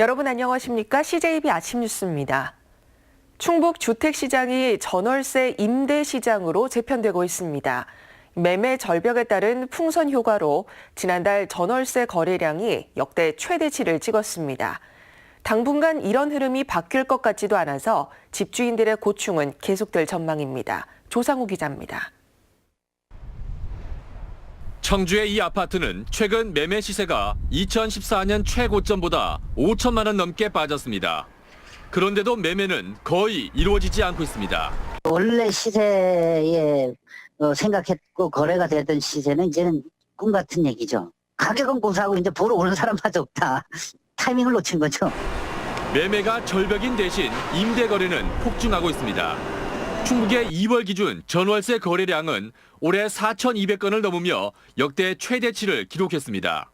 여러분 안녕하십니까? CJB 아침 뉴스입니다. 충북 주택시장이 전월세 임대 시장으로 재편되고 있습니다. 매매 절벽에 따른 풍선 효과로 지난달 전월세 거래량이 역대 최대치를 찍었습니다. 당분간 이런 흐름이 바뀔 것 같지도 않아서 집주인들의 고충은 계속될 전망입니다. 조상우 기자입니다. 청주의 이 아파트는 최근 매매 시세가 2014년 최고점보다 5천만 원 넘게 빠졌습니다. 그런데도 매매는 거의 이루어지지 않고 있습니다. 원래 시세에 생각했고 거래가 됐던 시세는 이제는 꿈 같은 얘기죠. 가격은 고사하고 이제 보러 오는 사람마저 없다. 타이밍을 놓친 거죠. 매매가 절벽인 대신 임대 거래는 폭증하고 있습니다. 충북의 2월 기준 전월세 거래량은 올해 4,200건을 넘으며 역대 최대치를 기록했습니다.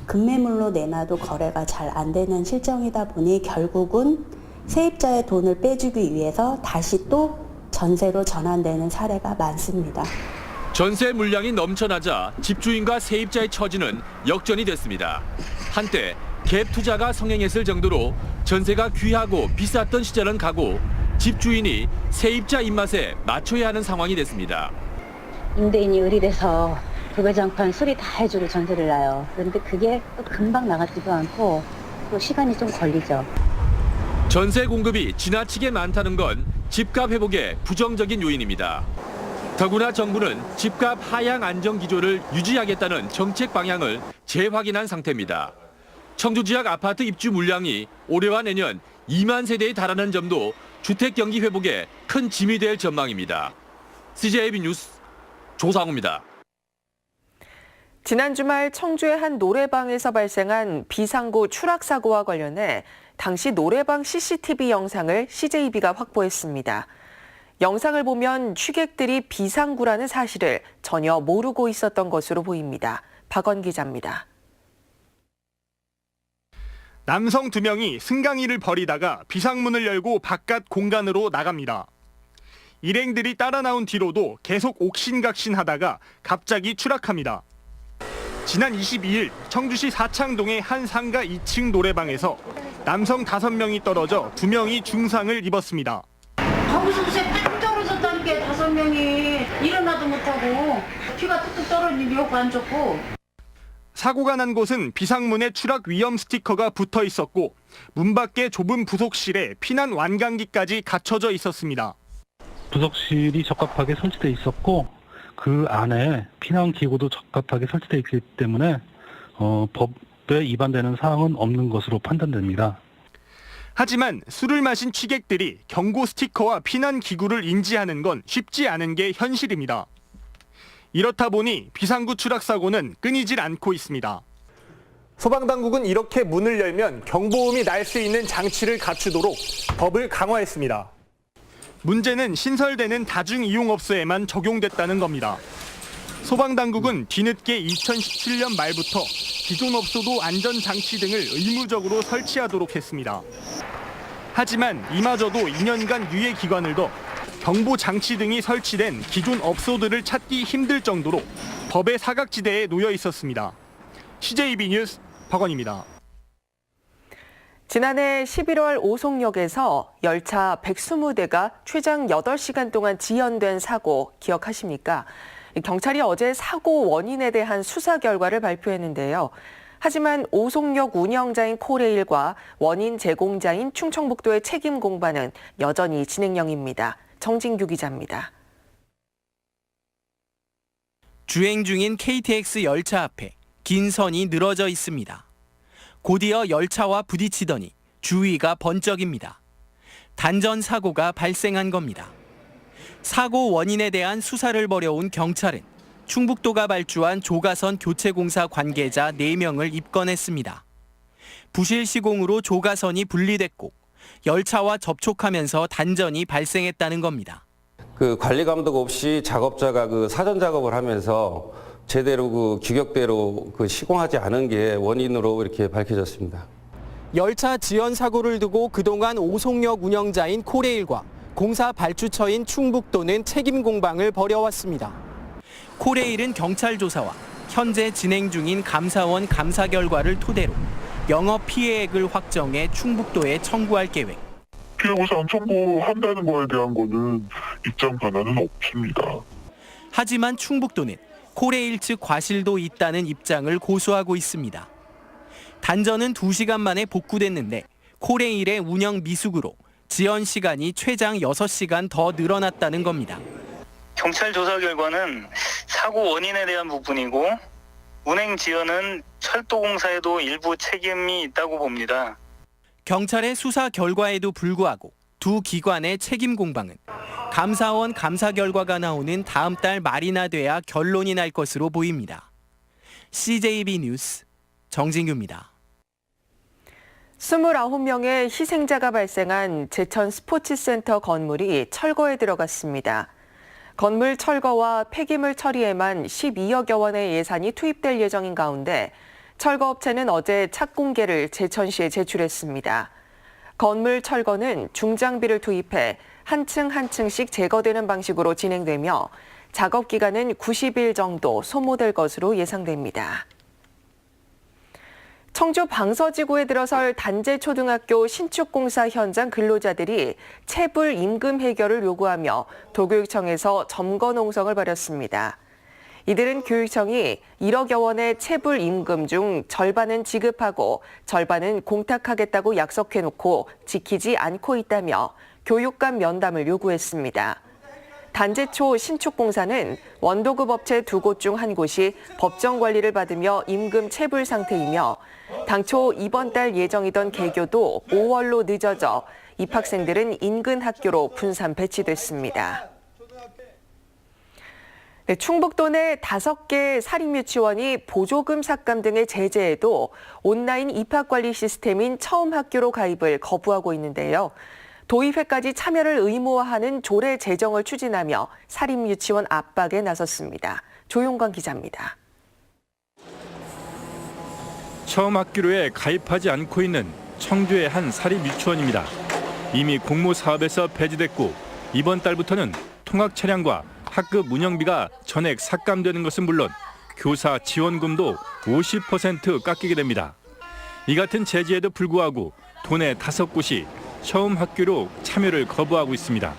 급매물로 내놔도 거래가 잘 안 되는 실정이다 보니 결국은 세입자의 돈을 빼주기 위해서 다시 또 전세로 전환되는 사례가 많습니다. 전세 물량이 넘쳐나자 집주인과 세입자의 처지는 역전이 됐습니다. 한때 갭 투자가 성행했을 정도로 전세가 귀하고 비쌌던 시절은 가고 집주인이 세입자 입맛에 맞춰야 하는 상황이 됐습니다. 임대인이 의리돼서 부가장판 수리 다 해주고 전세를 놔요. 그런데 그게 또 금방 나가지도 않고 또 시간이 좀 걸리죠. 전세 공급이 지나치게 많다는 건 집값 회복에 부정적인 요인입니다. 더구나 정부는 집값 하향 안정 기조를 유지하겠다는 정책 방향을 재확인한 상태입니다. 청주 지역 아파트 입주 물량이 올해와 내년 2만 세대에 달하는 점도 주택 경기 회복에 큰 짐이 될 전망입니다. CJB 뉴스 조상우입니다. 지난 주말 청주의 한 노래방에서 발생한 비상구 추락 사고와 관련해 당시 노래방 CCTV 영상을 CJB가 확보했습니다. 영상을 보면 취객들이 비상구라는 사실을 전혀 모르고 있었던 것으로 보입니다. 박원 기자입니다. 남성 2명이 승강이를 벌이다가 비상문을 열고 바깥 공간으로 나갑니다. 일행들이 따라 나온 뒤로도 계속 옥신각신하다가 갑자기 추락합니다. 지난 22일 청주시 사창동의 한 상가 2층 노래방에서 남성 5명이 떨어져 2명이 중상을 입었습니다. 거기서 팍 떨어졌다니까 5명이 일어나도 못하고 피가 뚝뚝 떨어지니 묘가 안 좋고. 사고가 난 곳은 비상문에 추락 위험 스티커가 붙어 있었고 문 밖에 좁은 부속실에 피난 완강기까지 갖춰져 있었습니다. 부속실이 적합하게 설치되어 있었고 그 안에 피난기구도 적합하게 설치되어 있기 때문에 법에 위반되는 사항은 없는 것으로 판단됩니다. 하지만 술을 마신 취객들이 경고 스티커와 피난기구를 인지하는 건 쉽지 않은 게 현실입니다. 이렇다 보니 비상구 추락 사고는 끊이질 않고 있습니다. 소방당국은 이렇게 문을 열면 경보음이 날 수 있는 장치를 갖추도록 법을 강화했습니다. 문제는 신설되는 다중이용업소에만 적용됐다는 겁니다. 소방당국은 뒤늦게 2017년 말부터 기존 업소도 안전장치 등을 의무적으로 설치하도록 했습니다. 하지만 이마저도 2년간 유예 기간을 더 경보 장치 등이 설치된 기존 업소들을 찾기 힘들 정도로 법의 사각지대에 놓여 있었습니다. CJB 뉴스 박원입니다. 지난해 11월 오송역에서 열차 120대가 최장 8시간 동안 지연된 사고 기억하십니까? 경찰이 어제 사고 원인에 대한 수사 결과를 발표했는데요. 하지만 오송역 운영자인 코레일과 원인 제공자인 충청북도의 책임 공방은 여전히 진행형입니다. 정진규 기자입니다. 주행 중인 KTX 열차 앞에 긴 선이 늘어져 있습니다. 곧이어 열차와 부딪히더니 주위가 번쩍입니다. 단전 사고가 발생한 겁니다. 사고 원인에 대한 수사를 벌여온 경찰은 충북도가 발주한 조가선 교체공사 관계자 4명을 입건했습니다. 부실 시공으로 조가선이 분리됐고 열차와 접촉하면서 단전이 발생했다는 겁니다. 관리 감독 없이 작업자가 사전 작업을 하면서 제대로 규격대로 시공하지 않은 게 원인으로 이렇게 밝혀졌습니다. 열차 지연 사고를 두고 그동안 오송역 운영자인 코레일과 공사 발주처인 충북도는 책임 공방을 벌여왔습니다. 코레일은 경찰 조사와 현재 진행 중인 감사원 감사 결과를 토대로 영업 피해액을 확정해 충북도에 청구할 계획. 피해보상 청구한다는 거에 대한 거는 입장 변화는 없습니다. 하지만 충북도는 코레일 측 과실도 있다는 입장을 고수하고 있습니다. 단전은 2시간 만에 복구됐는데 코레일의 운영 미숙으로 지연 시간이 최장 6시간 더 늘어났다는 겁니다. 경찰 조사 결과는 사고 원인에 대한 부분이고 운행 지연은 철도공사에도 일부 책임이 있다고 봅니다. 경찰의 수사 결과에도 불구하고 두 기관의 책임 공방은 감사원 감사 결과가 나오는 다음 달 말이나 돼야 결론이 날 것으로 보입니다. CJB 뉴스 정진규입니다. 29명의 희생자가 발생한 제천 스포츠센터 건물이 철거에 들어갔습니다. 건물 철거와 폐기물 처리에만 12억여 원의 예산이 투입될 예정인 가운데 철거업체는 어제 착공계를 제천시에 제출했습니다. 건물 철거는 중장비를 투입해 한 층 한 층씩 제거되는 방식으로 진행되며 작업 기간은 90일 정도 소모될 것으로 예상됩니다. 청주 방서지구에 들어설 단재초등학교 신축공사 현장 근로자들이 체불 임금 해결을 요구하며 도교육청에서 점거 농성을 벌였습니다. 이들은 교육청이 1억여 원의 체불 임금 중 절반은 지급하고 절반은 공탁하겠다고 약속해놓고 지키지 않고 있다며 교육감 면담을 요구했습니다. 단재초 신축공사는 원도급 업체 2곳 중 한 곳이 법정 관리를 받으며 임금 체불 상태이며 당초 이번 달 예정이던 개교도 5월로 늦어져 입학생들은 인근 학교로 분산 배치됐습니다. 충북도 내 5개 사립유치원이 보조금 삭감 등의 제재에도 온라인 입학관리 시스템인 처음학교로 가입을 거부하고 있는데요. 도입회까지 참여를 의무화하는 조례 제정을 추진하며 사립유치원 압박에 나섰습니다. 조용관 기자입니다. 처음학교로에 가입하지 않고 있는 청주의 한 사립유치원입니다. 이미 공모사업에서 폐지됐고 이번 달부터는 통학 차량과 학급 운영비가 전액 삭감되는 것은 물론 교사 지원금도 50% 깎이게 됩니다. 이 같은 제재에도 불구하고 도내 5곳이 처음 학교로 참여를 거부하고 있습니다.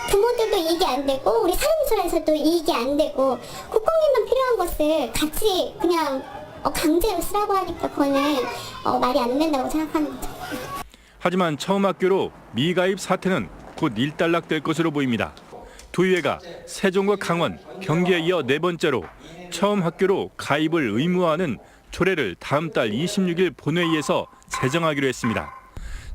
부모들도 이익이 안 되고 우리 사립유치원에서도 이익이 안 되고 국공립만 필요한 것을 같이 그냥 강제로 쓰라고 하니까 그거는 말이 안 된다고 생각합니다. 하지만 처음 학교로 미가입 사태는 곧 일단락될 것으로 보입니다. 도의회가 세종과 강원, 경기에 이어 4번째로 처음 학교로 가입을 의무화하는 조례를 다음 달 26일 본회의에서 제정하기로 했습니다.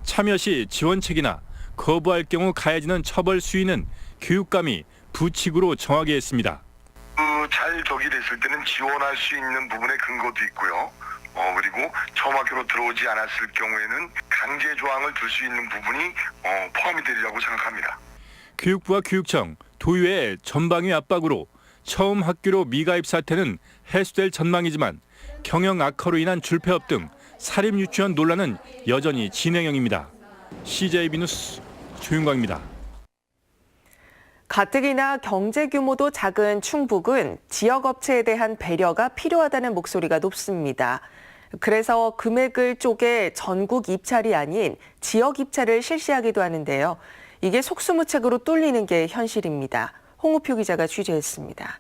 참여 시 지원책이나 거부할 경우 가해지는 처벌 수위는 교육감이 부칙으로 정하게 했습니다. 잘 됐을 때는 지원할 수 있는 부분의 근거도 있고요. 그리고 처음 학교로 들어오지 않았을 경우에는 강제 조항을 둘 수 있는 부분이 포함이 되리라고 생각합니다. 교육부와 교육청, 도의회의 전방위 압박으로 처음 학교로 미가입 사태는 해소될 전망이지만 경영 악화로 인한 줄폐업 등 사립유치원 논란은 여전히 진행형입니다. CJB 뉴스 조윤광입니다. 가뜩이나 경제 규모도 작은 충북은 지역 업체에 대한 배려가 필요하다는 목소리가 높습니다. 그래서 금액을 쪼개 전국 입찰이 아닌 지역 입찰을 실시하기도 하는데요. 이게 속수무책으로 뚫리는 게 현실입니다. 홍우표 기자가 취재했습니다.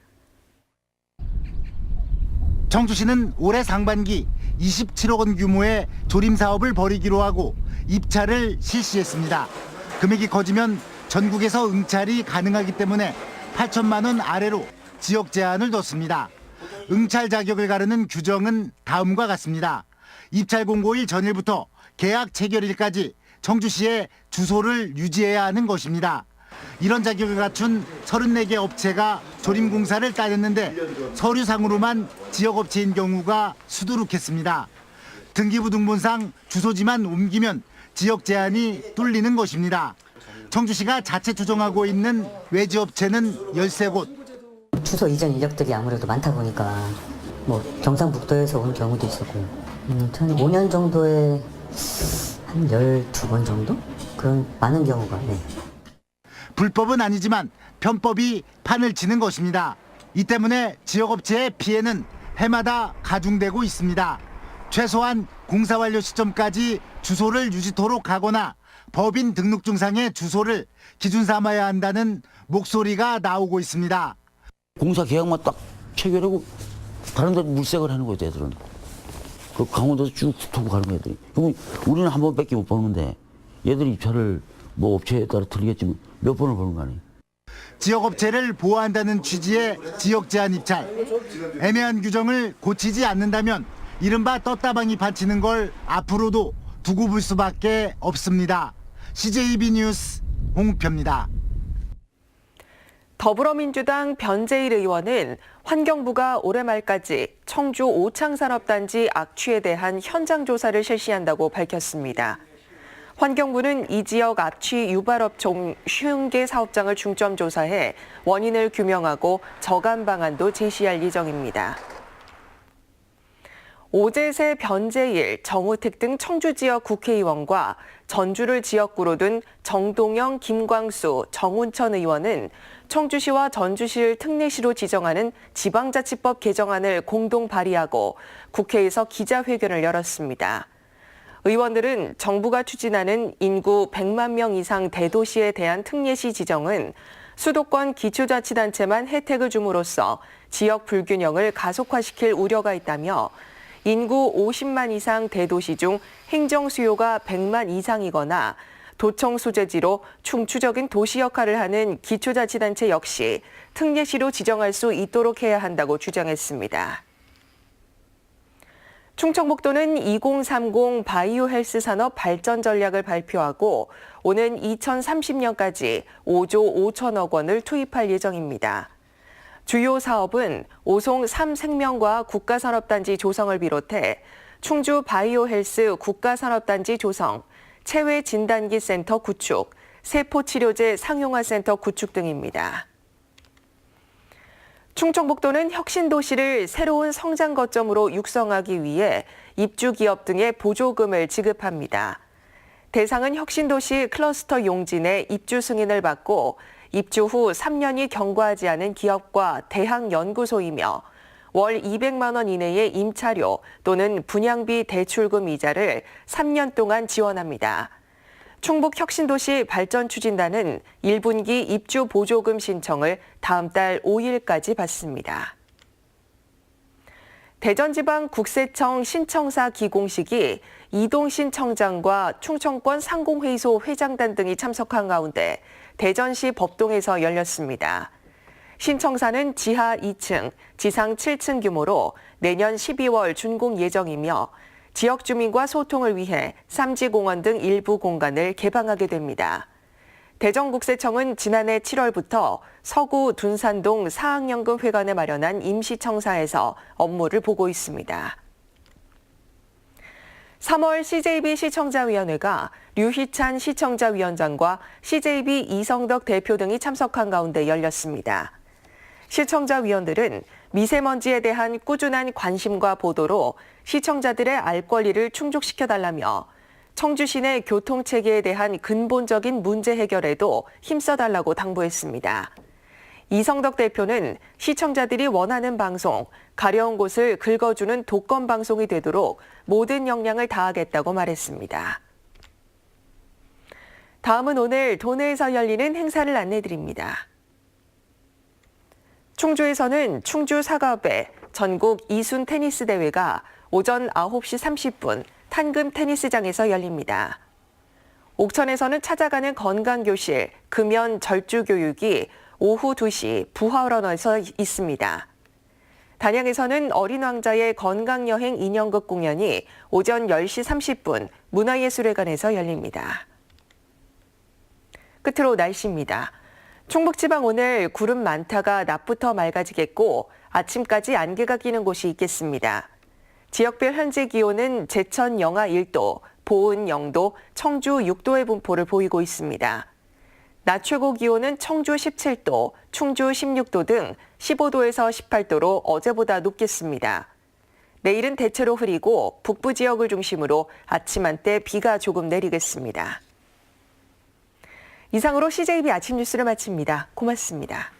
청주시는 올해 상반기 27억 원 규모의 조림 사업을 벌이기로 하고 입찰을 실시했습니다. 금액이 커지면 전국에서 응찰이 가능하기 때문에 8천만 원 아래로 지역 제한을 뒀습니다. 응찰 자격을 가르는 규정은 다음과 같습니다. 입찰 공고일 전일부터 계약 체결일까지 청주시에 주소를 유지해야 하는 것입니다. 이런 자격을 갖춘 34개 업체가 조림공사를 따냈는데 서류상으로만 지역업체인 경우가 수두룩했습니다. 등기부등본상 주소지만 옮기면 지역 제한이 뚫리는 것입니다. 청주시가 자체 조정하고 있는 외지업체는 13곳. 주소 이전 인력들이 아무래도 많다 보니까 경상북도에서 온 경우도 있었고 한 5년 정도에 한 12번 정도? 그런 많은 경우가. 네. 불법은 아니지만 편법이 판을 치는 것입니다. 이 때문에 지역업체의 피해는 해마다 가중되고 있습니다. 최소한 공사 완료 시점까지 주소를 유지토록 하거나 법인 등록증상의 주소를 기준 삼아야 한다는 목소리가 나오고 있습니다. 공사 계약만 딱 체결하고 다른 데 물색을 하는 거죠, 애들은. 그 강원도에서 쭉 훑고 가는 거 애들이. 그럼 우리는 한 번밖에 못 보는데 얘들이 입찰을 뭐 업체에 따라 틀리겠지만 몇 번을 보는 거 아니에요. 지역업체를 보호한다는 취지의 지역제한 입찰. 애매한 규정을 고치지 않는다면 이른바 떴다방이 받치는 걸 앞으로도 두고 볼 수밖에 없습니다. CJB 뉴스 홍우표입니다. 더불어민주당 변재일 의원은 환경부가 올해 말까지 청주 오창산업단지 악취에 대한 현장 조사를 실시한다고 밝혔습니다. 환경부는 이 지역 악취 유발업종 50개 사업장을 중점 조사해 원인을 규명하고 저감 방안도 제시할 예정입니다. 오재세, 변재일, 정우택 등 청주 지역 국회의원과 전주를 지역구로 둔 정동영, 김광수, 정운천 의원은 청주시와 전주시를 특례시로 지정하는 지방자치법 개정안을 공동 발의하고 국회에서 기자회견을 열었습니다. 의원들은 정부가 추진하는 인구 100만 명 이상 대도시에 대한 특례시 지정은 수도권 기초자치단체만 혜택을 줌으로써 지역 불균형을 가속화시킬 우려가 있다며 인구 50만 이상 대도시 중 행정 수요가 100만 이상이거나 도청 소재지로 충추적인 도시 역할을 하는 기초자치단체 역시 특례시로 지정할 수 있도록 해야 한다고 주장했습니다. 충청북도는 2030 바이오 헬스 산업 발전 전략을 발표하고 오는 2030년까지 5조 5천억 원을 투입할 예정입니다. 주요 사업은 오송 3생명과학 국가산업단지 조성을 비롯해 충주 바이오 헬스 국가산업단지 조성, 체외 진단기 센터 구축, 세포치료제 상용화 센터 구축 등입니다. 충청북도는 혁신도시를 새로운 성장 거점으로 육성하기 위해 입주기업 등의 보조금을 지급합니다. 대상은 혁신도시 클러스터 용진의 입주 승인을 받고 입주 후 3년이 경과하지 않은 기업과 대학연구소이며 월 200만 원 이내의 임차료 또는 분양비 대출금 이자를 3년 동안 지원합니다. 충북혁신도시 발전추진단은 1분기 입주 보조금 신청을 다음 달 5일까지 받습니다. 대전지방국세청 신청사 기공식이 이동신 청장과 충청권 상공회의소 회장단 등이 참석한 가운데 대전시 법동에서 열렸습니다. 신청사는 지하 2층, 지상 7층 규모로 내년 12월 준공 예정이며 지역 주민과 소통을 위해 삼지공원 등 일부 공간을 개방하게 됩니다. 대전국세청은 지난해 7월부터 서구 둔산동 사학연금회관에 마련한 임시청사에서 업무를 보고 있습니다. 3월 CJB 시청자위원회가 류희찬 시청자위원장과 CJB 이성덕 대표 등이 참석한 가운데 열렸습니다. 시청자위원들은 미세먼지에 대한 꾸준한 관심과 보도로 시청자들의 알 권리를 충족시켜달라며 청주시 내 교통체계에 대한 근본적인 문제 해결에도 힘써달라고 당부했습니다. 이성덕 대표는 시청자들이 원하는 방송, 가려운 곳을 긁어주는 독건 방송이 되도록 모든 역량을 다하겠다고 말했습니다. 다음은 오늘 도내에서 열리는 행사를 안내드립니다. 충주에서는 충주 사과배 전국 이순 테니스 대회가 오전 9시 30분 탄금 테니스장에서 열립니다. 옥천에서는 찾아가는 건강교실, 금연 절주 교육이 오후 2시 부하런에서 있습니다. 단양에서는 어린 왕자의 건강여행 인형극 공연이 오전 10시 30분 문화예술회관에서 열립니다. 끝으로 날씨입니다. 충북지방 오늘 구름 많다가 낮부터 맑아지겠고 아침까지 안개가 끼는 곳이 있겠습니다. 지역별 현재 기온은 제천 영하 1도, 보은 0도, 청주 6도의 분포를 보이고 있습니다. 낮 최고 기온은 청주 17도, 충주 16도 등 15도에서 18도로 어제보다 높겠습니다. 내일은 대체로 흐리고 북부 지역을 중심으로 아침 한때 비가 조금 내리겠습니다. 이상으로 CJB 아침 뉴스를 마칩니다. 고맙습니다.